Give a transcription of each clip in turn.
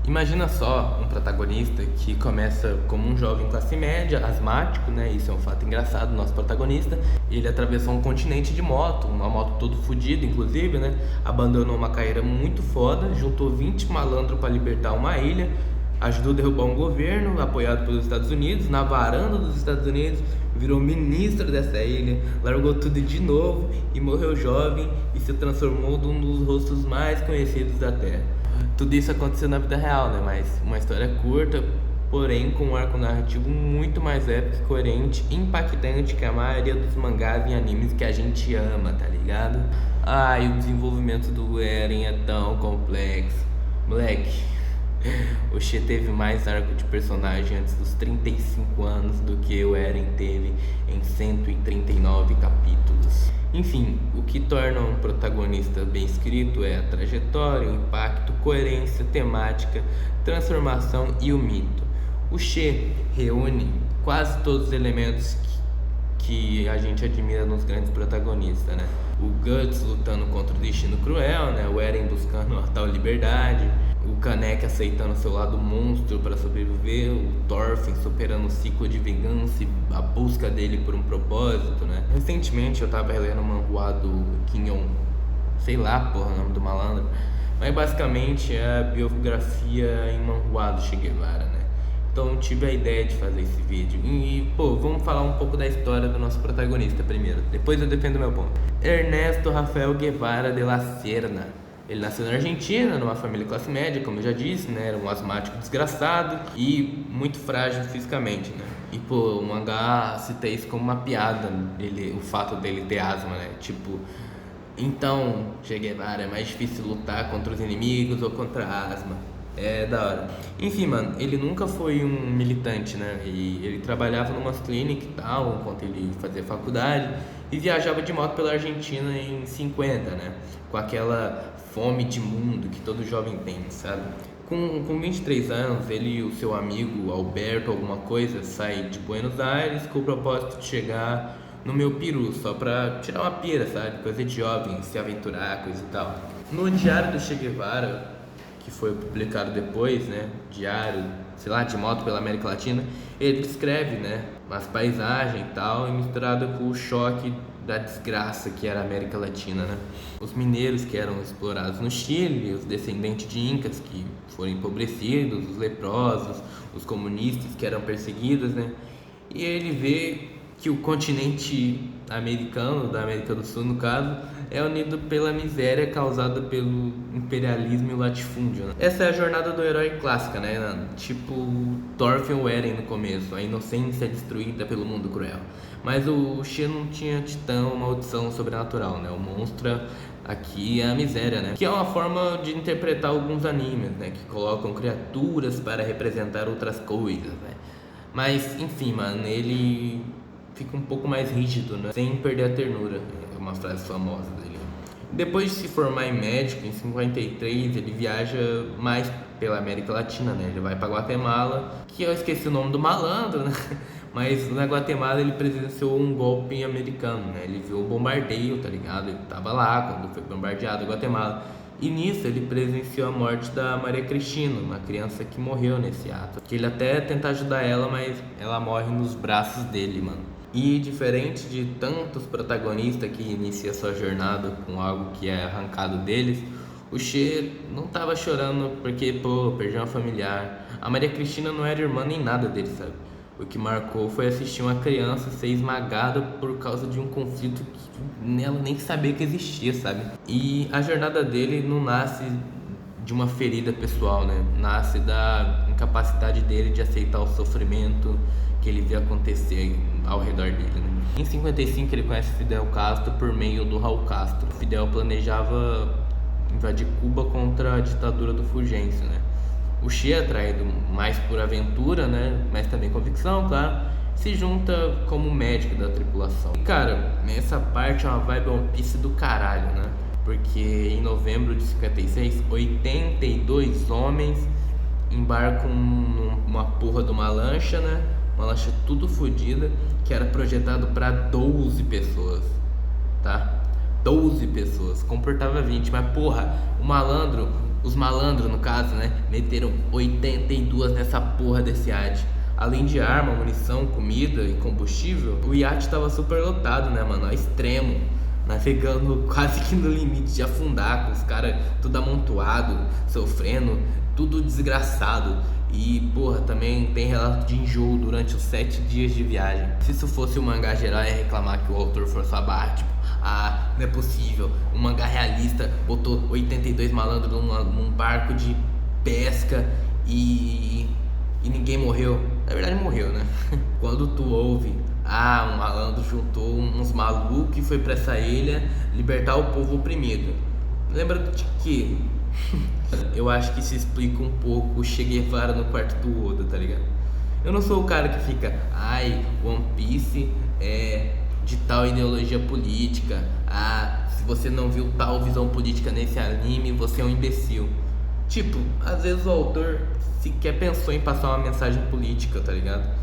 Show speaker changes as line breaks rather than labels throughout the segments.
Imagina só um protagonista que começa como um jovem classe média, asmático, né? Isso é um fato engraçado, nosso protagonista. Ele atravessou um continente de moto, uma moto todo fodida, inclusive, né? Abandonou uma carreira muito foda, juntou 20 malandros para libertar uma ilha, ajudou a derrubar um governo apoiado pelos Estados Unidos, na varanda dos Estados Unidos, virou ministro dessa ilha, largou tudo de novo e morreu jovem e se transformou num dos rostos mais conhecidos da Terra. Tudo isso aconteceu na vida real, né? Mas uma história curta, porém com um arco narrativo muito mais épico, coerente, impactante que a maioria dos mangás e animes que a gente ama, tá ligado? E o desenvolvimento do Eren é tão complexo. Moleque, o She teve mais arco de personagem antes dos 35 anos do que o Eren teve em 139 capítulos. Enfim, o que torna um protagonista bem escrito é a trajetória, o impacto, coerência, temática, transformação e o mito. O She reúne quase todos os elementos que a gente admira nos grandes protagonistas, né? O Guts lutando contra o destino cruel, né? O Eren buscando a tal liberdade, o Kaneki aceitando seu lado monstro para sobreviver, o Thorfinn superando o ciclo de vingança e a busca dele por um propósito, né? Recentemente eu tava relendo um manhwa do Kinyon, sei lá, porra, o nome do malandro, mas basicamente é a biografia em manhwa do Che Guevara, né? Então tive a ideia de fazer esse vídeo vamos falar um pouco da história do nosso protagonista primeiro, depois eu defendo meu ponto. Ernesto Rafael Guevara de la Serna. Ele nasceu na Argentina, numa família classe média, como eu já disse, né? Era um asmático desgraçado e muito frágil fisicamente, né? O mangá cita isso como uma piada, o fato dele ter asma, né? Então, Che Guevara, é mais difícil lutar contra os inimigos ou contra a asma. É da hora. Enfim, mano, ele nunca foi um militante, né? E ele trabalhava numa clínica e tal, enquanto ele fazia faculdade, e viajava de moto pela Argentina em 50, né? Com aquela fome de mundo que todo jovem tem, sabe? Com 23 anos, ele e o seu amigo Alberto, alguma coisa, saem de Buenos Aires com o propósito de chegar no meu Peru, só pra tirar uma pira, sabe? Coisa de jovem, se aventurar, coisa e tal. No Diário do Che Guevara, que foi publicado depois, né, diário, sei lá, de moto pela América Latina, ele descreve, né, as paisagens e tal, e misturado com o choque da desgraça que era a América Latina, né? Os mineiros que eram explorados no Chile, os descendentes de incas que foram empobrecidos, os leprosos, os comunistas que eram perseguidos, né? E ele vê que o continente americano, da América do Sul no caso, é unido pela miséria causada pelo imperialismo e o latifúndio, né? Essa é a jornada do herói clássica, né? Tipo Thorfinn ou Eren no começo, a inocência destruída pelo mundo cruel. Mas o She não tinha titã ou maldição sobrenatural, né? O monstro aqui é a miséria, né? Que é uma forma de interpretar alguns animes, né? Que colocam criaturas para representar outras coisas, né? Mas, enfim, mano, ele fica um pouco mais rígido, né? Sem perder a ternura, é uma frase famosa dele. Depois de se formar em médico, em 53, ele viaja mais pela América Latina, né? Ele vai pra Guatemala, que eu esqueci o nome do malandro, né? Mas na Guatemala ele presenciou um golpe americano, né? Ele viu o bombardeio, tá ligado? Ele tava lá quando foi bombardeado a Guatemala. E nisso ele presenciou a morte da Maria Cristina, uma criança que morreu nesse ato. Que ele até tenta ajudar ela, mas ela morre nos braços dele, mano. E diferente de tantos protagonistas que iniciam sua jornada com algo que é arrancado deles, o She não tava chorando porque, perdeu uma familiar. A Maria Cristina não era irmã nem nada dele, sabe? O que marcou foi assistir uma criança ser esmagada por causa de um conflito que ela nem sabia que existia, sabe? E a jornada dele não nasce de uma ferida pessoal, né? Nasce da incapacidade dele de aceitar o sofrimento que ele vê acontecer ao redor dele, né? Em 55 ele conhece Fidel Castro por meio do Raul Castro. Fidel planejava invadir Cuba contra a ditadura do Fulgêncio, né? O She, atraído mais por aventura, né, mas também convicção, claro, se junta como médico da tripulação. E cara, essa parte é uma vibe One Piece do caralho, né? Porque em novembro de 56, 82 homens embarcam numa porra de uma lancha, né? Uma lancha tudo fodida, que era projetado para 12 pessoas, tá? 12 pessoas, comportava 20, mas porra, o malandro Os malandros, no caso, né, meteram 82 nessa porra desse iate. Além de arma, munição, comida e combustível, o iate tava super lotado, né, mano, ao extremo. Navegando quase que no limite de afundar, com os caras tudo amontoado, sofrendo, tudo desgraçado. E, porra, também tem relato de enjoo durante os 7 dias de viagem. Se isso fosse um mangá geral, ia reclamar que o autor forçou a barra, tipo, não é possível, um mangá realista botou 82 malandros num barco de pesca e ninguém morreu. Na verdade morreu, né? Quando tu ouve, um malandro juntou uns malucos e foi pra essa ilha libertar o povo oprimido. Lembra de quê? Eu acho que se explica um pouco o Che Guevara no quarto do Oda, tá ligado? Eu não sou o cara que fica, One Piece é de tal ideologia política, se você não viu tal visão política nesse anime, você é um imbecil. Tipo, às vezes o autor sequer pensou em passar uma mensagem política, tá ligado?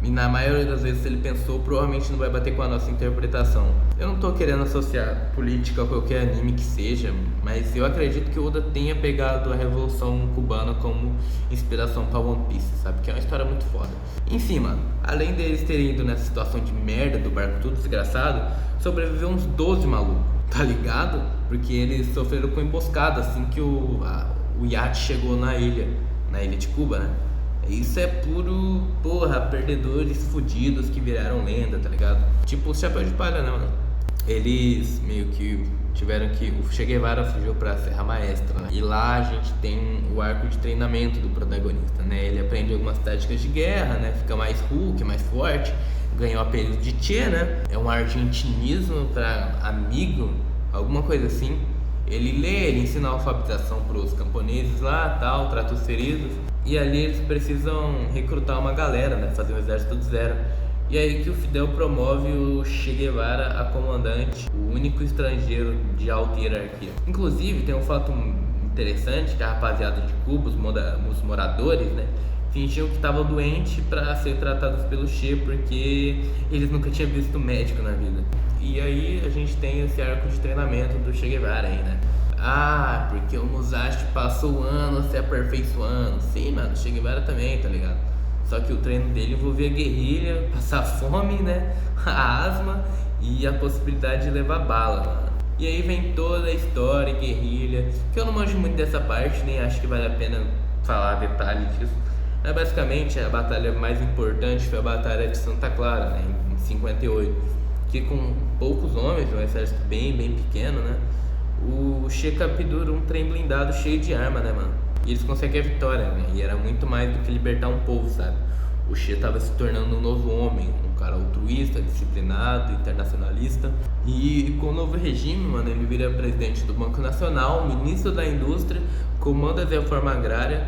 E na maioria das vezes, se ele pensou, provavelmente não vai bater com a nossa interpretação. Eu não tô querendo associar política a qualquer anime que seja, mas eu acredito que o Oda tenha pegado a Revolução Cubana como inspiração pra One Piece, sabe? Que é uma história muito foda. Enfim, mano, além deles terem ido nessa situação de merda do barco tudo desgraçado, sobreviveu uns 12 malucos, tá ligado? Porque eles sofreram com emboscada assim que o iate chegou na ilha de Cuba, né? Isso é puro, porra, perdedores fudidos que viraram lenda, tá ligado? Tipo o Chapéu de Palha, né, mano? Eles meio que tiveram que... O Che Guevara fugiu pra Serra Maestra, né? E lá a gente tem o arco de treinamento do protagonista, né? Ele aprende algumas táticas de guerra, né? Fica mais Hulk, mais forte. Ganhou o apelido de Che, né? É um argentinismo pra amigo, alguma coisa assim. Ele lê, ele ensina a alfabetização pros camponeses lá, tal, trata os feridos. E ali eles precisam recrutar uma galera, né? Fazer um exército do zero. E aí que o Fidel promove o Che Guevara a comandante, o único estrangeiro de alta hierarquia. Inclusive, tem um fato interessante que a rapaziada de Cuba, os moradores, né? Fingiam que estavam doentes para ser tratados pelo Che, porque eles nunca tinham visto médico na vida. E aí a gente tem esse arco de treinamento do Che Guevara aí, né? Porque o Musashi passou anos se aperfeiçoando. Sim, mano, o Che Guevara também, tá ligado? Só que o treino dele envolvia guerrilha, passar fome, né? A asma e a possibilidade de levar bala, mano. E aí vem toda a história, guerrilha, que eu não manjo muito dessa parte, nem acho que vale a pena falar detalhes disso. Mas basicamente a batalha mais importante foi a Batalha de Santa Clara, né? Em 58. Que com poucos homens, um exército bem pequeno, né? O Che captura um trem blindado cheio de arma, né, mano? E eles conseguem a vitória, né? E era muito mais do que libertar um povo, sabe? O Che tava se tornando um novo homem, um cara altruísta, disciplinado, internacionalista. E com o novo regime, mano, ele vira presidente do Banco Nacional, ministro da Indústria, comanda a reforma agrária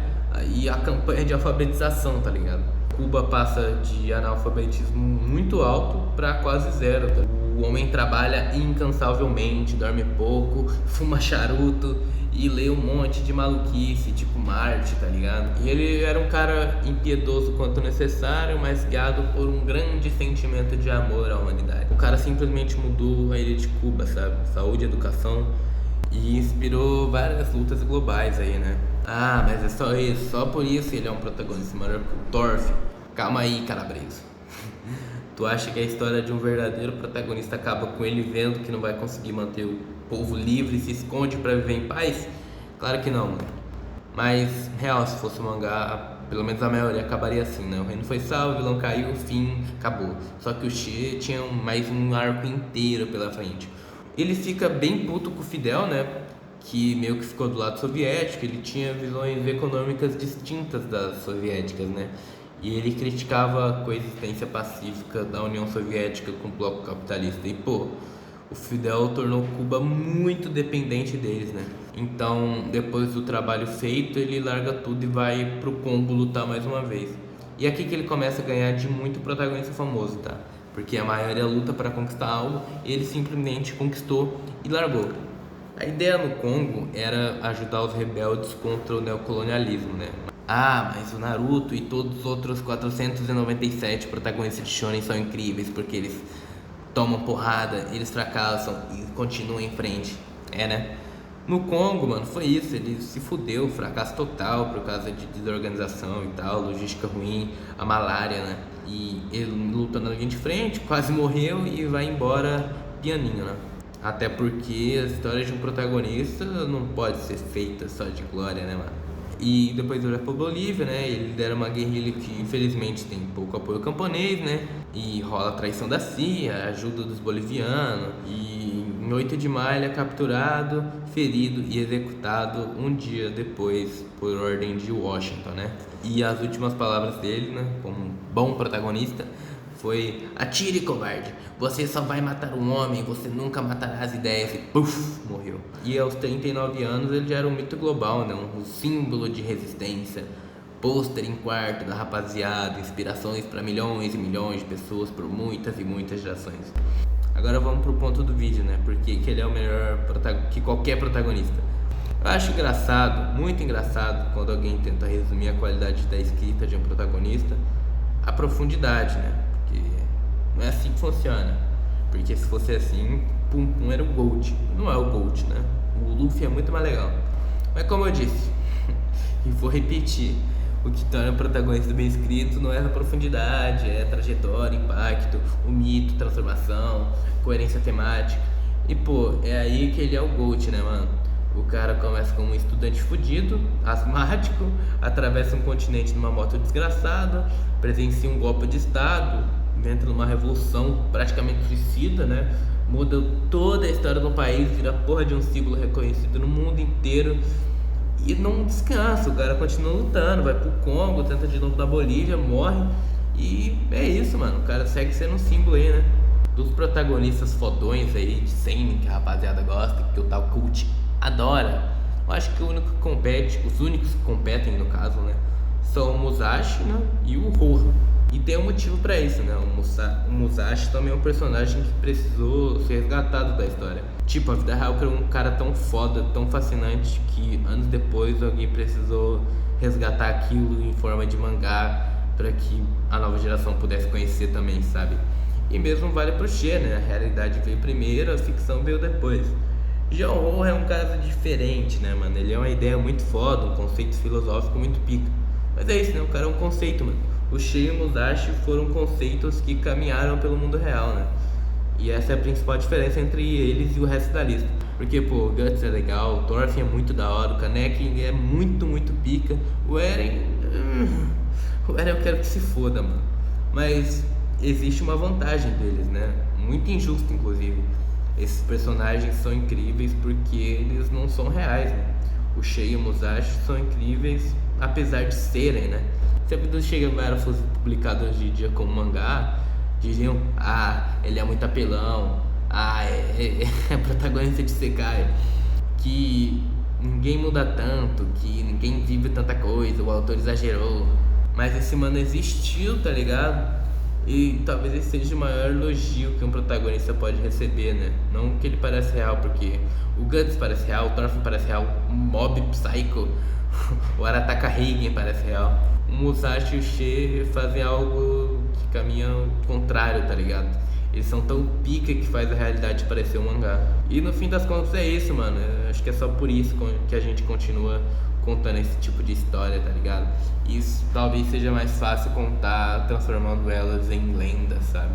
e a campanha de alfabetização, tá ligado? Cuba passa de analfabetismo muito alto pra quase zero, tá? O homem trabalha incansavelmente, dorme pouco, fuma charuto e lê um monte de maluquice, tipo Marte, tá ligado? E ele era um cara impiedoso quanto necessário, mas guiado por um grande sentimento de amor à humanidade. O cara simplesmente mudou a ilha de Cuba, sabe? Saúde, educação, e inspirou várias lutas globais aí, né? Mas é só isso, só por isso ele é um protagonista maior que o Thorfinn. Calma aí, calabreso. Tu acha que a história de um verdadeiro protagonista acaba com ele vendo que não vai conseguir manter o povo livre e se esconde pra viver em paz? Claro que não, mano. Mas, real, se fosse um mangá, pelo menos a maioria acabaria assim, né? O reino foi salvo, o vilão caiu, fim, acabou. Só que o Che tinha mais um arco inteiro pela frente. Ele fica bem puto com o Fidel, né? Que meio que ficou do lado soviético. Ele tinha visões econômicas distintas das soviéticas, né? E ele criticava a coexistência pacífica da União Soviética com o bloco capitalista. E pô, o Fidel tornou Cuba muito dependente deles, né? Então, depois do trabalho feito, ele larga tudo e vai pro Congo lutar mais uma vez. E é aqui que ele começa a ganhar de muito protagonista famoso, tá? Porque a maioria luta para conquistar algo, ele simplesmente conquistou e largou. A ideia no Congo era ajudar os rebeldes contra o neocolonialismo, né? Mas o Naruto e todos os outros 497 protagonistas de shonen são incríveis porque eles tomam porrada, eles fracassam e continuam em frente. Né? No Congo, mano, foi isso, ele se fudeu, fracasso total por causa de desorganização e tal, logística ruim, a malária, né? E ele luta na linha de frente, quase morreu e vai embora pianinho, né? Até porque a história de um protagonista não pode ser feita só de glória, né, mano? E depois ele vai pra Bolívia, né? Ele lidera uma guerrilha que infelizmente tem pouco apoio camponês, né? E rola a traição da CIA, ajuda dos bolivianos. E em 8 de maio ele é capturado, ferido e executado um dia depois por ordem de Washington, né? E as últimas palavras dele, né? Como um bom protagonista, foi: atire, covarde, você só vai matar um homem, você nunca matará as ideias. E puf, morreu. E aos 39 anos ele já era um mito global, né? Um símbolo de resistência, pôster em quarto da rapaziada, inspirações para milhões e milhões de pessoas por muitas e muitas gerações. Agora vamos pro ponto do vídeo, né? Porque que ele é o melhor que qualquer protagonista. Eu acho engraçado, muito engraçado, quando alguém tenta resumir a qualidade da escrita de um protagonista, a profundidade, né? Porque não é assim que funciona. Porque se fosse assim, Pum Pum era o GOAT. Não é o GOAT, né? O Luffy é muito mais legal. Mas como eu disse, e vou repetir, o que torna o protagonista bem escrito não é a profundidade, é a trajetória, impacto, o mito, transformação, coerência temática. E pô, é aí que ele é o GOAT, né, mano? O cara começa como um estudante fudido, asmático, atravessa um continente numa moto desgraçada, presencia um golpe de estado, entra numa revolução praticamente suicida, né? Muda toda a história do país, vira porra de um símbolo reconhecido no mundo inteiro. E não descansa, o cara continua lutando, vai pro Congo, tenta de novo na Bolívia, morre. E é isso, mano, o cara segue sendo um símbolo aí, né? Dos protagonistas fodões aí de seinen que a rapaziada gosta, que o tal cult adora, eu acho que o único que compete, os únicos que competem no caso, né, são o Musashi, né, e o Rohan. E tem um motivo pra isso, né? O Musashi também é um personagem que precisou ser resgatado da história. Tipo, a vida real criou um cara tão foda, tão fascinante, que anos depois alguém precisou resgatar aquilo em forma de mangá para que a nova geração pudesse conhecer também, sabe? E mesmo vale pro Shê, né? A realidade veio primeiro, a ficção veio depois. Já o Rohan é um caso diferente, né, mano? Ele é uma ideia muito foda, um conceito filosófico muito pica. Mas é isso, né? O cara é um conceito, mano. O Shê e o Musashi foram conceitos que caminharam pelo mundo real, né? E essa é a principal diferença entre eles e o resto da lista. Porque, pô, o Guts é legal, o Thorfinn é muito da hora, o Kaneki é muito, muito pica. O Eren... O Eren eu quero que se foda, mano. Mas existe uma vantagem deles, né? Muito injusta, inclusive. Esses personagens são incríveis porque eles não são reais, né? O Shê e o Musashi são incríveis apesar de serem, né? Se a vida do Che Guevara fosse publicado hoje em dia como mangá, diriam: ah, ele é muito apelão, ah, é protagonista de Sekai, que ninguém muda tanto, que ninguém vive tanta coisa, o autor exagerou. Mas esse mano existiu, tá ligado? E talvez esse seja o maior elogio que um protagonista pode receber, né? Não que ele parece real, porque o Guts parece real, o Thorfinn parece real, o Mob Psycho, o Arataka Heigen parece real. O Musashi e o Shê fazem algo que caminha ao contrário, tá ligado? Eles são tão pica que faz a realidade parecer um mangá. E no fim das contas é isso, mano. Eu acho que é só por isso que a gente continua contando esse tipo de história, tá ligado? Isso talvez seja mais fácil contar transformando elas em lendas, sabe?